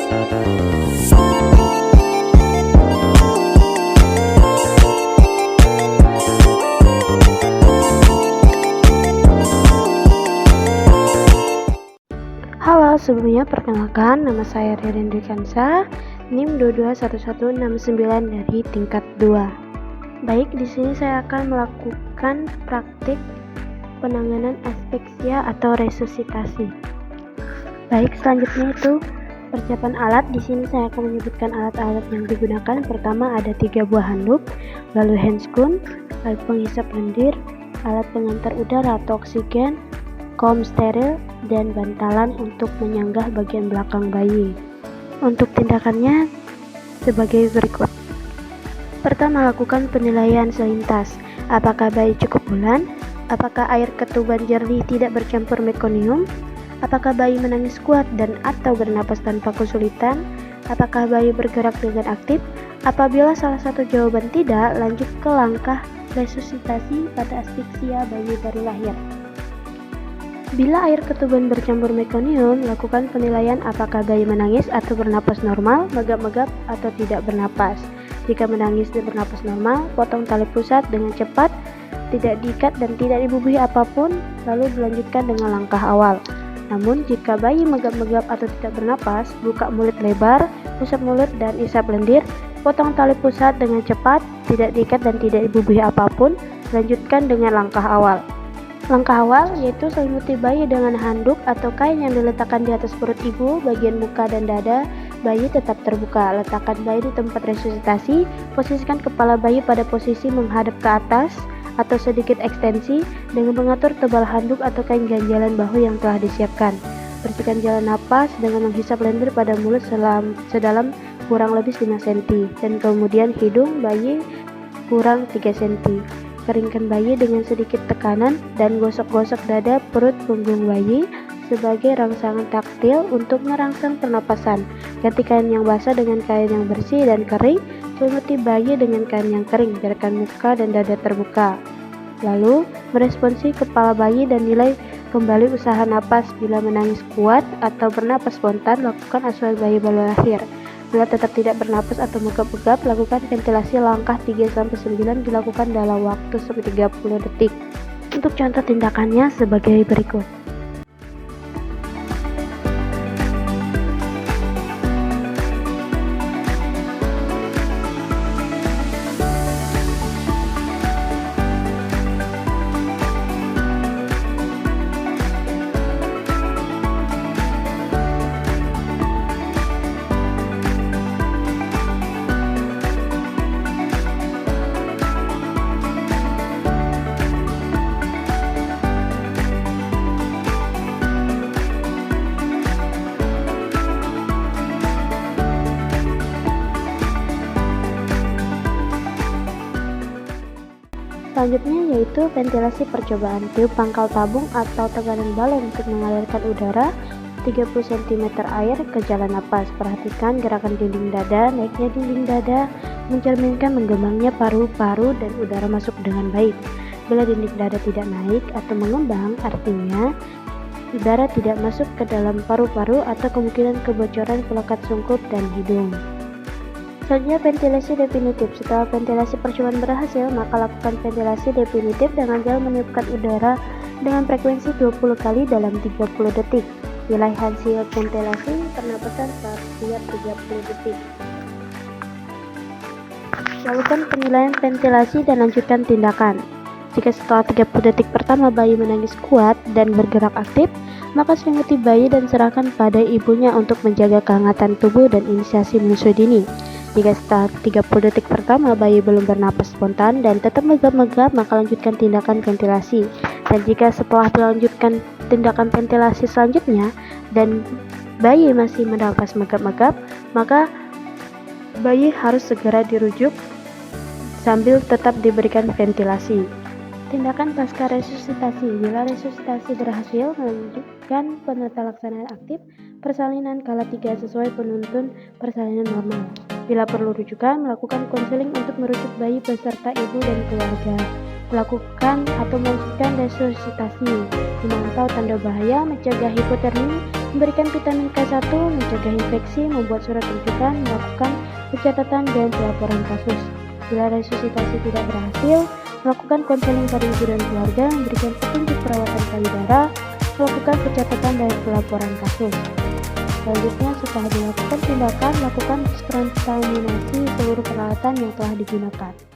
Halo, sebelumnya perkenalkan, nama saya Ririn Kansa, NIM 221169 dari tingkat 2. Baik, di sini saya akan melakukan praktik penanganan aspeksia atau resusitasi. Baik, selanjutnya itu persiapan alat. Di sini saya akan menyebutkan alat-alat yang digunakan. Pertama ada 3 buah handuk, lalu handscoon, alat penghisap lendir, alat pengantar udara atau oksigen, kaum steril, dan bantalan untuk menyanggah bagian belakang bayi. Untuk tindakannya sebagai berikut. Pertama, lakukan penilaian selintas. Apakah bayi cukup bulan? Apakah air ketuban jernih tidak bercampur mekonium? Apakah bayi menangis kuat dan atau bernapas tanpa kesulitan? Apakah bayi bergerak dengan aktif? Apabila salah satu jawaban tidak, lanjut ke langkah resusitasi pada aspeksia bayi baru lahir. Bila air ketuban bercampur mekonium, lakukan penilaian apakah bayi menangis atau bernapas normal, megap-megap atau tidak bernapas. Jika menangis dan bernapas normal, potong tali pusat dengan cepat, tidak diikat dan tidak dibubuhi apapun, lalu dilanjutkan dengan langkah awal. Namun, jika bayi megap-megap atau tidak bernapas, buka mulut lebar, usap mulut dan isap lendir, potong tali pusat dengan cepat, tidak diikat dan tidak dibubuhi apapun, lanjutkan dengan langkah awal. Langkah awal yaitu selimuti bayi dengan handuk atau kain yang diletakkan di atas perut ibu, bagian muka dan dada bayi tetap terbuka. Letakkan bayi di tempat resusitasi, posisikan kepala bayi pada posisi menghadap ke atas atau sedikit ekstensi dengan mengatur tebal handuk atau kain ganjalan bahu yang telah disiapkan. Bersihkan jalan napas dengan menghisap lendir pada mulut sedalam kurang lebih 5 cm dan kemudian hidung bayi kurang 3 cm. Keringkan bayi dengan sedikit tekanan dan gosok-gosok dada perut punggung bayi sebagai rangsangan taktil untuk merangsang pernapasan. Ganti kain yang basah dengan kain yang bersih dan kering. Selimuti bayi dengan kain yang kering. Biarkan muka dan dada terbuka. Lalu, meresponsi kepala bayi dan nilai kembali usaha napas. Bila menangis kuat atau bernapas spontan, lakukan asuhan bayi baru lahir. Bila tetap tidak bernapas atau megap-megap, lakukan ventilasi langkah 3-9 dilakukan dalam waktu 30 detik. Untuk contoh tindakannya sebagai berikut. Selanjutnya yaitu ventilasi percobaan. Tiup pangkal tabung atau tekanan balon untuk mengalirkan udara 30 cm air ke jalan napas. Perhatikan gerakan dinding dada. Naiknya dinding dada mencerminkan mengembangnya paru-paru dan udara masuk dengan baik. Bila dinding dada tidak naik atau mengembang, artinya udara tidak masuk ke dalam paru-paru atau kemungkinan kebocoran pelekat sungkup dan hidung. Selanjutnya ventilasi definitif. Setelah ventilasi percobaan berhasil, maka lakukan ventilasi definitif dengan cara meniupkan udara dengan frekuensi 20 kali dalam 30 detik. Nilai hasil ventilasi pernapasan setiap 30 detik. Lakukan penilaian ventilasi dan lanjutkan tindakan. Jika setelah 30 detik pertama bayi menangis kuat dan bergerak aktif, maka selimuti bayi dan serahkan pada ibunya untuk menjaga kehangatan tubuh dan inisiasi menyusui dini. Jika setelah 30 detik pertama bayi belum bernapas spontan dan tetap megap-megap, maka lanjutkan tindakan ventilasi. Dan jika setelah dilanjutkan tindakan ventilasi selanjutnya dan bayi masih bernapas megap-megap, maka bayi harus segera dirujuk sambil tetap diberikan ventilasi. Tindakan pasca resusitasi. Bila resusitasi berhasil, melanjutkan penata laksanaan aktif persalinan kala 3 sesuai penuntun persalinan normal. Bila perlu rujukan, melakukan konseling untuk merujuk bayi beserta ibu dan keluarga. Melakukan atau melanjutkan resusitasi, memantau tanda bahaya, mencegah hipotermi, Memberikan vitamin K1, mencegah infeksi, membuat surat rujukan, melakukan pencatatan dan pelaporan kasus. Bila resusitasi tidak berhasil, melakukan konseling pada ibu dan keluarga, memberikan petunjuk perawatan payudara, melakukan pencatatan dan pelaporan kasus. Selanjutnya, setelah dilakukan tindakan, lakukan kontaminasi seluruh peralatan yang telah digunakan.